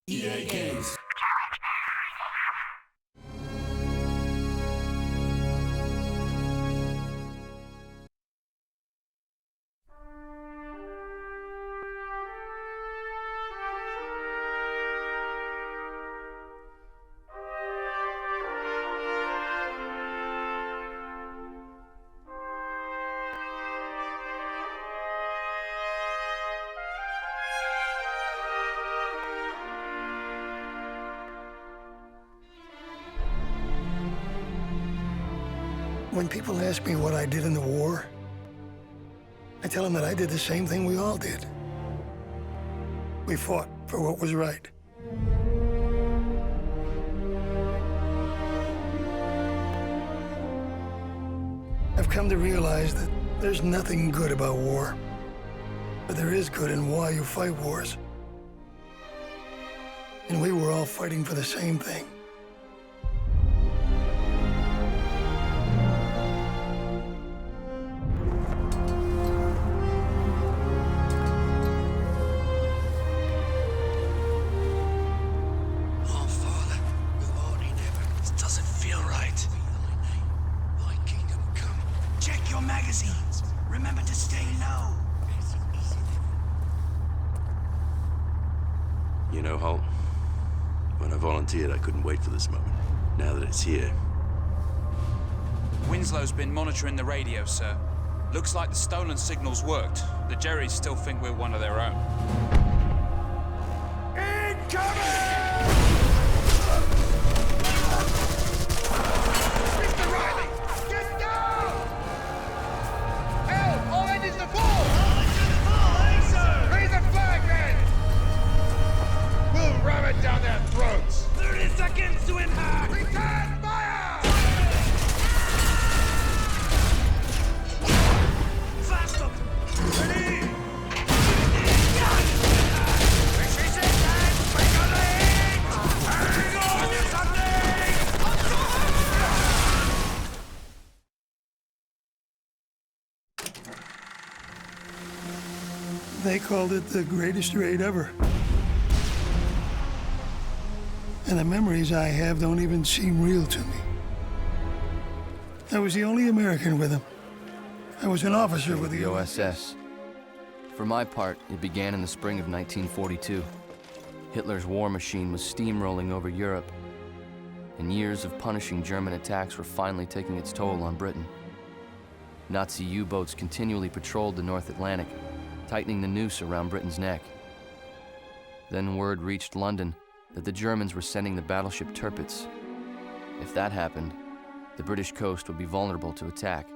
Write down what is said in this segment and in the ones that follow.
EA Games. When people ask me what I did in the war, I tell them that I did the same thing we all did. We fought for what was right. I've come to realize that there's nothing good about war, but there is good in why you fight wars. And we were all fighting for the same thing. Magazines. Remember to stay low. You know, Holt, when I volunteered, I couldn't wait for this moment. Now that it's here... Winslow's been monitoring the radio, sir. Looks like the stolen signals worked. The Jerrys still think we're one of their own. Incoming! Mr. Riley, get down! Help! All engines to full! All engines to full, aye, sir! Raise the flag, men! We'll ram it down their throats! 30 seconds to impact! Return fire! Fast up! Ready! Precision and break on the hit! Hang on to something! They called it the greatest raid ever. And the memories I have don't even seem real to me. I was the only American with them. I was an officer with the OSS. For my part, it began in the spring of 1942. Hitler's war machine was steamrolling over Europe, and years of punishing German attacks were finally taking its toll on Britain. Nazi U-boats continually patrolled the North Atlantic, tightening the noose around Britain's neck. Then word reached London that the Germans were sending the battleship Tirpitz. If that happened, the British coast would be vulnerable to attack,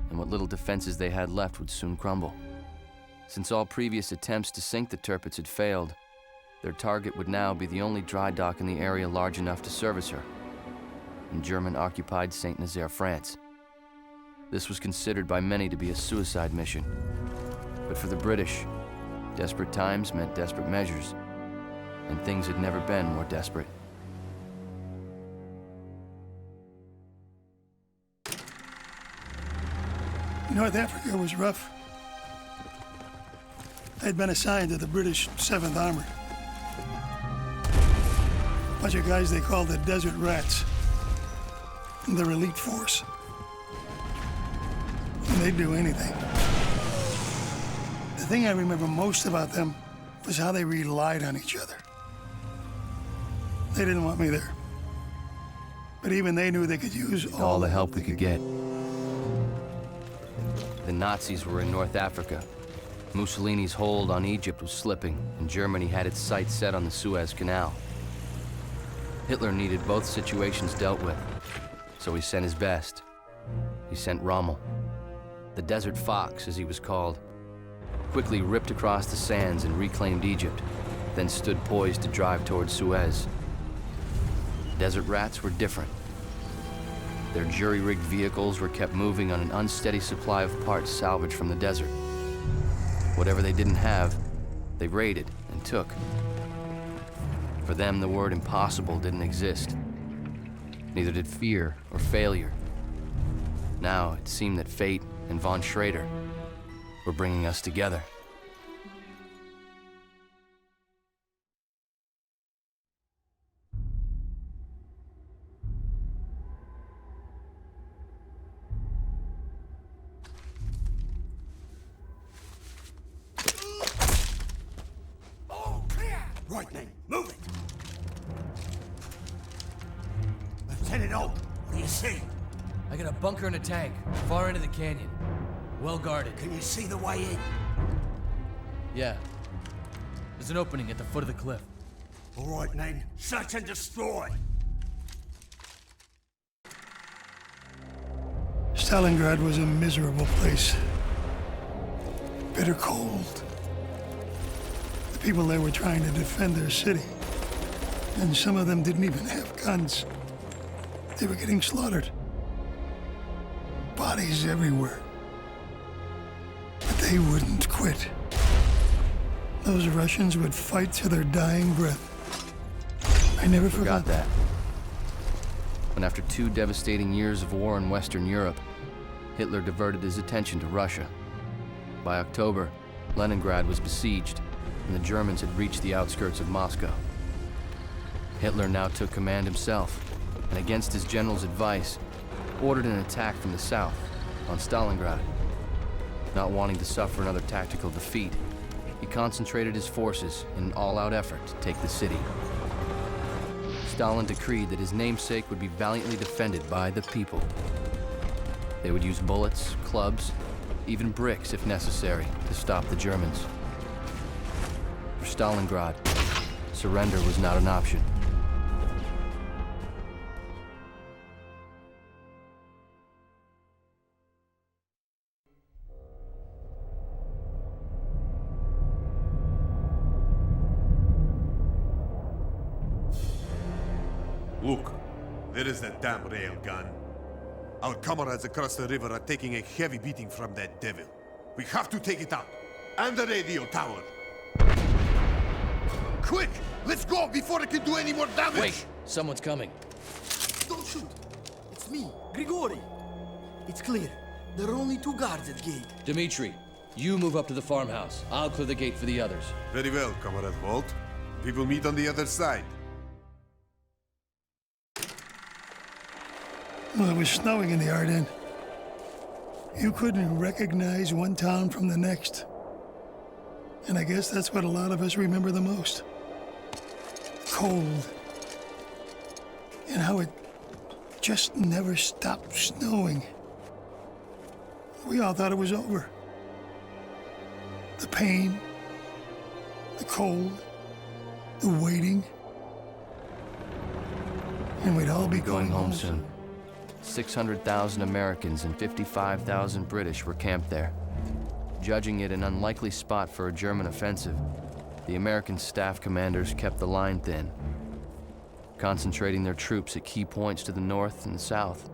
and what little defenses they had left would soon crumble. Since all previous attempts to sink the Tirpitz had failed, their target would now be the only dry dock in the area large enough to service her, in German-occupied St. Nazaire, France. This was considered by many to be a suicide mission. But for the British, desperate times meant desperate measures, and things had never been more desperate. North Africa was rough. I'd been assigned to the British 7th Armored. A bunch of guys they called the Desert Rats. Their elite force. And they'd do anything. The thing I remember most about them was how they relied on each other. They didn't want me there. But even they knew they could use all the help we could get. The Nazis were in North Africa. Mussolini's hold on Egypt was slipping, and Germany had its sights set on the Suez Canal. Hitler needed both situations dealt with, so he sent his best. He sent Rommel, the Desert Fox, as he was called, quickly ripped across the sands and reclaimed Egypt, then stood poised to drive towards Suez. Desert Rats were different. Their jury-rigged vehicles were kept moving on an unsteady supply of parts salvaged from the desert. Whatever they didn't have, they raided and took. For them, the word impossible didn't exist. Neither did fear or failure. Now, it seemed that fate and von Schrader were bringing us together. Right, men, move it! Lieutenant Holt, what do you see? I got a bunker and a tank, far into the canyon. Well guarded. Can you see the way in? Yeah. There's an opening at the foot of the cliff. All right, men, search and destroy! Stalingrad was a miserable place. Bitter cold. The people there were trying to defend their city. And some of them didn't even have guns. They were getting slaughtered. Bodies everywhere. But they wouldn't quit. Those Russians would fight to their dying breath. I never forgot that. When after 2 devastating years of war in Western Europe, Hitler diverted his attention to Russia. By October, Leningrad was besieged, and the Germans had reached the outskirts of Moscow. Hitler now took command himself, and against his general's advice, ordered an attack from the south, on Stalingrad. Not wanting to suffer another tactical defeat, he concentrated his forces in an all-out effort to take the city. Stalin decreed that his namesake would be valiantly defended by the people. They would use bullets, clubs, even bricks if necessary to stop the Germans. For Stalingrad, surrender was not an option. Look, there is that damn railgun. Our comrades across the river are taking a heavy beating from that devil. We have to take it out. And the radio tower. Quick! Let's go before it can do any more damage! Wait! Someone's coming. Don't shoot! It's me, Grigori. It's clear. There are only 2 guards at gate. Dmitri, you move up to the farmhouse. I'll clear the gate for the others. Very well, Comrade Holt. We will meet on the other side. Well, it was snowing in the Ardennes. You couldn't recognize one town from the next. And I guess that's what a lot of us remember the most. Cold. And how it just never stopped snowing. We all thought it was over. The pain, the cold, the waiting. And we'd all be Going home soon. 600,000 Americans and 55,000 British were camped there. Judging it an unlikely spot for a German offensive, the American staff commanders kept the line thin, concentrating their troops at key points to the north and the south.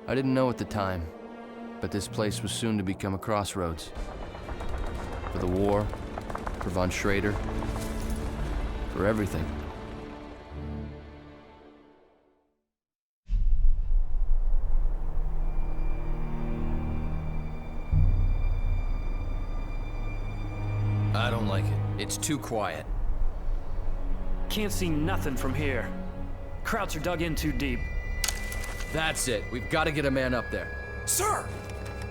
I didn't know at the time, but this place was soon to become a crossroads. For the war, for von Schrader, for everything. I don't like it. It's too quiet. Can't see nothing from here. Krauts are dug in too deep. That's it. We've got to get a man up there. Sir!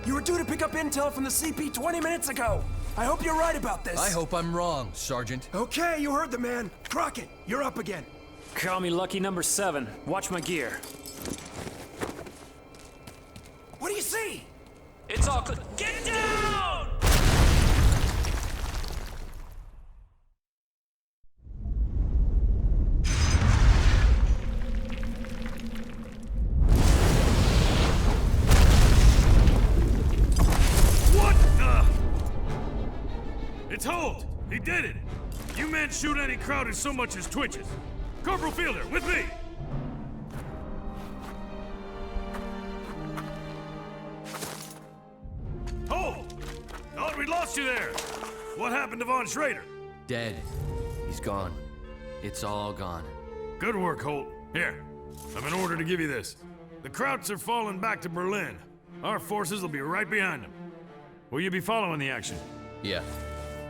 You were due to pick up intel from the CP 20 minutes ago. I hope you're right about this. I hope I'm wrong, Sergeant. Okay, you heard the man. Crockett, you're up again. Call me lucky number 7. Watch my gear. What do you see? It's all clear. Get down! It's Holt! He did it! You men shoot any crowd as so much as twitches. Corporal Fielder, with me! Holt! Thought we lost you there! What happened to von Schrader? Dead. He's gone. It's all gone. Good work, Holt. Here, I'm in order to give you this. The Krauts are falling back to Berlin. Our forces will be right behind them. Will you be following the action? Yeah.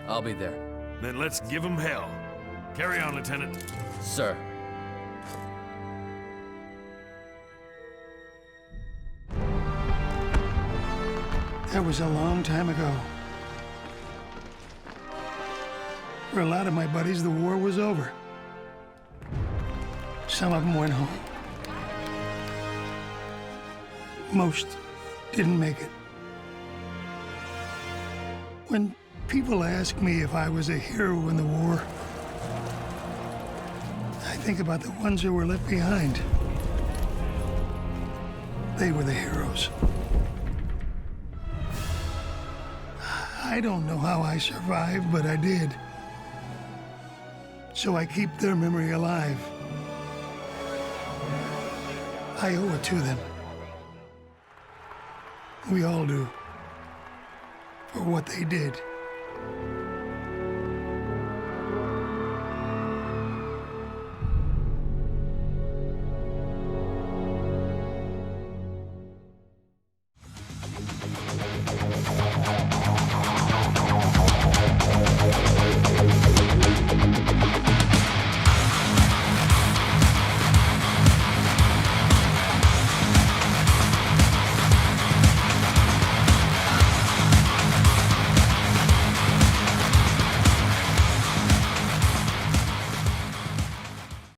I'll be there. Then let's give them hell. Carry on, Lieutenant. Sir. That was a long time ago. For a lot of my buddies, the war was over. Some of them went home. Most didn't make it. When people ask me if I was a hero in the war, I think about the ones who were left behind. They were the heroes. I don't know how I survived, but I did. So I keep their memory alive. I owe it to them. We all do. For what they did.